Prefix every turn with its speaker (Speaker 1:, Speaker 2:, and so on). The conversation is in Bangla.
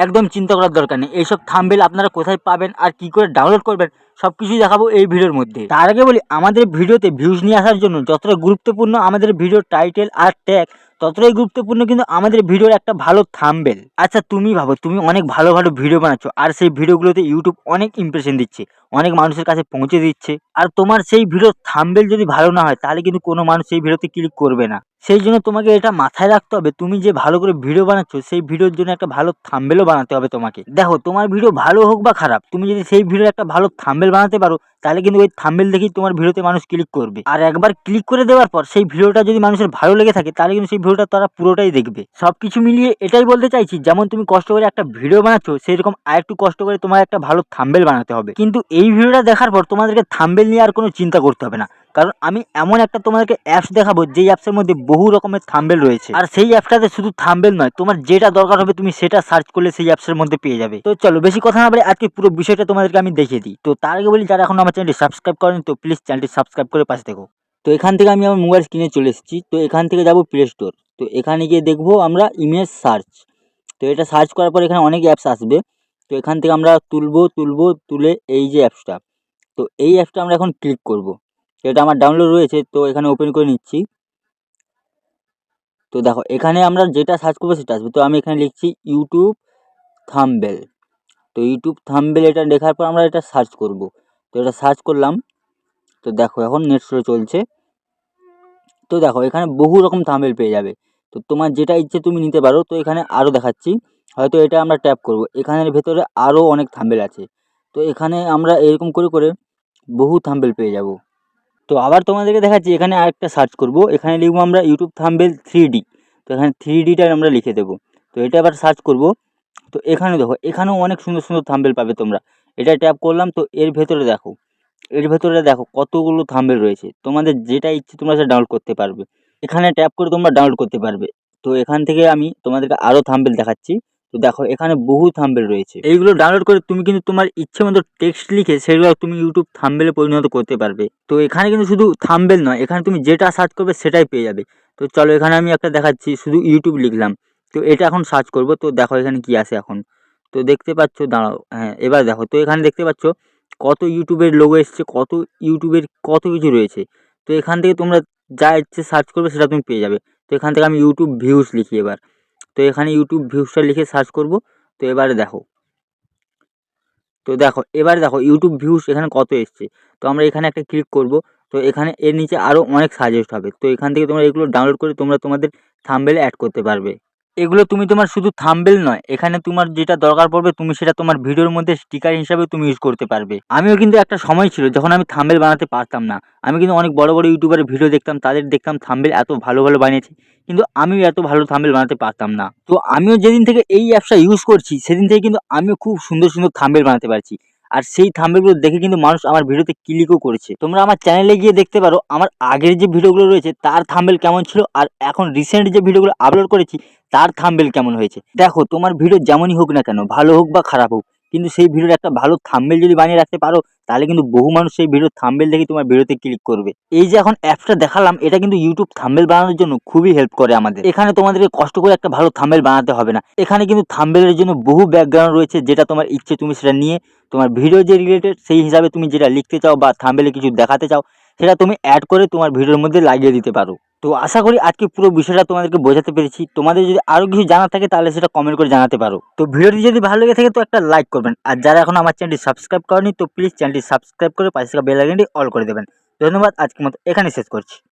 Speaker 1: একদম চিন্তা করার দরকার নেই। এইসব থাম্বনেল আপনারা কোথায় পাবেন আর কি করে ডাউনলোড করবেন সবকিছুই দেখাবো এই ভিডিওর মধ্যে। তার আগে বলি, আমাদের ভিডিওতে ভিউজ নিয়ে আসার জন্য যতটা গুরুত্বপূর্ণ আমাদের ভিডিওর টাইটেল আর ট্যাগ, ততটাই গুরুত্বপূর্ণ কিন্তু আমাদের ভিডিওর একটা ভালো থাম্বনেল। আচ্ছা তুমি ভাবো, তুমি অনেক ভালো ভালো ভিডিও বানাচ্ছো আর সেই ভিডিওগুলোতে ইউটিউব অনেক ইমপ্রেশন দিচ্ছে, অনেক মানুষের কাছে পৌঁছে দিচ্ছে, আর তোমার সেই ভিডিওর থাম্বনেল যদি ভালো না হয় তাহলে কিন্তু কোনো মানুষ সেই ভিডিওতে ক্লিক করবে না। সেই জন্য তোমাকে এটা মাথায় রাখতে হবে, তুমি যে ভালো করে ভিডিও বানাচ্ছো সেই ভিডিওর জন্য একটা ভালো থাম্বনেলও বানাতে হবে তোমাকে। দেখো তোমার ভিডিও ভালো হোক বা খারাপ, তুমি যদি সেই ভিডিওর একটা ভালো থাম্বনেল বানাতে পারো তাহলে কিন্তু ওই থাম্বনেল দেখেই তোমার ভিডিওতে মানুষ ক্লিক করবে। আর একবার ক্লিক করে দেওয়ার পর সেই ভিডিওটা যদি মানুষের ভালো লেগে থাকে তাহলে কিন্তু সেই ভিডিওটা তারা পুরোটাই দেখবে। সবকিছু মিলিয়ে এটাই বলতে চাইছি, যেমন তুমি কষ্ট করে একটা ভিডিও বানাচ্ছো সেই রকম আরেকটু কষ্ট করে তোমার একটা ভালো থাম্বনেল বানাতে হবে। কিন্তু এই ভিডিওটা দেখার পর তোমাদেরকে থাম্বনেল নিয়ে আর কোনো চিন্তা করতে হবে না, কারণ আমি এমন একটা তোমাদেরকে অ্যাপস দেখাবো যেই অ্যাপসের মধ্যে বহু রকমের থাম্বনেল রয়েছে। আর সেই অ্যাপসটাতে শুধু থাম্বনেল নয়, তোমার যেটা দরকার হবে তুমি সেটা সার্চ করলে সেই অ্যাপসের মধ্যে পেয়ে যাবে। তো চলো বেশি কথা না বলে আজকে পুরো বিষয়টা তোমাদেরকে আমি দেখিয়ে দিই। তো তার আগে বলি, যারা এখন আমার চ্যানেলটি সাবস্ক্রাইব করেন তো প্লিজ চ্যানেলটি সাবস্ক্রাইব করে পাশে দেখো। তো এখান থেকে আমি আমার মোবাইল স্ক্রিনে চলে এসেছি। তো এখান থেকে যাবো প্লে স্টোর। তো এখানে গিয়ে দেখবো আমরা ইমেজ সার্চ। তো এটা সার্চ করার পর এখানে অনেক অ্যাপস আসবে। তো এখান থেকে আমরা তুলে এই যে অ্যাপসটা, তো এই অ্যাপসটা আমরা এখন ক্লিক করব। তো এটা আমার ডাউনলোড রয়েছে, তো এখানে ওপেন করে নিচ্ছি। তো দেখো এখানে আমরা যেটা সার্চ করবো সেটা আসবে। তো আমি এখানে লিখছি ইউটিউব থাম্বনেল। তো ইউটিউব থাম্বনেল এটা লেখার পর আমরা এটা সার্চ করব। তো এটা সার্চ করলাম। তো দেখো এখন নেট স্লো চলছে। তো দেখো এখানে বহু রকম থাম্বনেল পেয়ে যাবে। তো তোমার যেটা ইচ্ছে তুমি নিতে পারো। তো এখানে আরও দেখাচ্ছি, হয়তো এটা আমরা ট্যাপ করব। এখানের ভেতরে আরও অনেক থাম্বনেল আছে। তো এখানে আমরা এরকম করে করে বহু থাম্বনেল পেয়ে যাব। তো আবার তোমাদেরকে দেখাচ্ছি, এখানে আরেকটা সার্চ করব। এখানে লিখবো আমরা ইউটিউব থাম্বনেল 3D। তো এখানে 3Dটা আমরা লিখে দেবো। তো এটা আবার সার্চ করব। তো এখানে দেখো এখানেও অনেক সুন্দর সুন্দর থাম্বনেল পাবে তোমরা। এটা ট্যাপ করলাম। তো এর ভেতরে দেখো কতগুলো থাম্বনেল রয়েছে। তোমাদের যেটা ইচ্ছে তোমরা সেটা ডাউনলোড করতে পারবে। এখানে ট্যাপ করে তোমরা ডাউনলোড করতে পারবে। তো এখান থেকে আমি তোমাদেরকে আরও থাম্বনেল দেখাচ্ছি। তো দেখো এখানে বহু থাম্বনেল রয়েছে। এইগুলো ডাউনলোড করে তুমি কিন্তু তোমার ইচ্ছে মতো টেক্সট লিখে সেগুলো তুমি ইউটিউব থাম্বনেলে পরিণত করতে পারবে। তো এখানে কিন্তু শুধু থাম্বনেল নয়, এখানে তুমি যেটা সার্চ করবে সেটাই পেয়ে যাবে। তো চলো এখানে আমি একটা দেখাচ্ছি, শুধু ইউটিউব লিখলাম। তো এটা এখন সার্চ করব। তো দেখো এখানে কি আসে এখন। তো দেখতে পাচ্ছ, দাঁড়াও, হ্যাঁ এবার দেখো। তো এখানে দেখতে পাচ্ছ কত ইউটিউবের লোগো এসছে, কত ইউটিউবের কত কিছু রয়েছে। তো এখান থেকে তোমরা যা ইচ্ছে সার্চ করবে সেটা তুমি পেয়ে যাবে। তো এখান থেকে আমি ইউটিউব ভিউজ লিখি এবার। তো এখানে ইউটিউব ভিউজটা লিখে সার্চ করব। তো এবারে দেখো, এবারে দেখো ইউটিউব ভিউজ এখানে কত এসছে। তো আমরা এখানে একটা ক্লিক করব। তো এখানে এর নিচে আরও অনেক সাজেস্ট হবে। তো এখান থেকে তোমরা এগুলো ডাউনলোড করে তোমরা তোমাদের থাম্বনেলে অ্যাড করতে পারবে। এগুলো তুমি তোমার শুধু থাম্বনেল নয়, এখানে তোমার যেটা দরকার পড়বে তুমি সেটা তোমার ভিডিওর মধ্যে স্টিকার হিসাবে তুমি ইউজ করতে পারবে। আমিও কিন্তু একটা সময় ছিল যখন আমি থাম্বনেল বানাতে পারতাম না। আমি কিন্তু অনেক বড় বড় ইউটিউবারের ভিডিও দেখতাম, তাদের দেখতাম থাম্বনেল এত ভালো ভালো বানিয়েছে, কিন্তু আমিও এত ভালো থাম্বনেল বানাতে পারতাম না। তো আমিও যেদিন থেকে এই অ্যাপসটা ইউজ করছি সেদিন থেকে কিন্তু আমিও খুব সুন্দর সুন্দর থাম্বনেল বানাতে পারছি। আর সেই থাম্বনেলগুলো দেখে কিন্তু মানুষ আমার ভিডিওতে ক্লিকও করেছে। তোমরা আমার চ্যানেলে গিয়ে দেখতে পারো আমার আগের যে ভিডিওগুলো রয়েছে তার থাম্বনেল কেমন ছিল, আর এখন রিসেন্ট যে ভিডিওগুলো আপলোড করেছি তার থাম্বনেল কেমন হয়েছে। দেখো তোমার ভিডিও যেমনই হোক না কেন, ভালো হোক বা খারাপ হোক, কিন্তু সেই ভিডিওর একটা ভালো থাম্বনেল যদি বানিয়ে রাখতে পারো তাহলে কিন্তু বহু মানুষ সেই ভিডিওর থাম্বনেল দেখে তোমার ভিডিওতে ক্লিক করবে। এই যে এখন অ্যাপসটা দেখালাম, এটা কিন্তু ইউটিউব থাম্বনেল বানানোর জন্য খুবই হেল্প করে আমাদের। এখানে তোমাদেরকে কষ্ট করে একটা ভালো থাম্বনেল বানাতে হবে না। এখানে কিন্তু থাম্বনেলের জন্য বহু ব্যাকগ্রাউন্ড রয়েছে, যেটা তোমার ইচ্ছে তুমি সেটা নিয়ে তোমার ভিডিও যে রিলেটেড সেই হিসাবে তুমি যেটা লিখতে চাও বা থাম্বনেলে কিছু দেখাতে চাও সেটা তুমি অ্যাড করে তোমার ভিডিওর মধ্যে লাগিয়ে দিতে পারো। তো আশা করি আজকে পুরো বিষয়টা তোমাদেরকে বোঝাতে পেরেছি। তোমাদের যদি আরও কিছু জানার থাকে তাহলে সেটা কমেন্ট করে জানাতে পারো। তো ভিডিওটি যদি ভালো লেগে থাকে তো একটা লাইক করবেন, আর যারা এখন আমার চ্যানেলটি সাবস্ক্রাইব করেনি তো প্লিজ চ্যানেলটি সাবস্ক্রাইব করে পাশে থাকা বেল আইকনটি অল করে দেবেন। ধন্যবাদ, আজকের মতো এখানে শেষ করছি।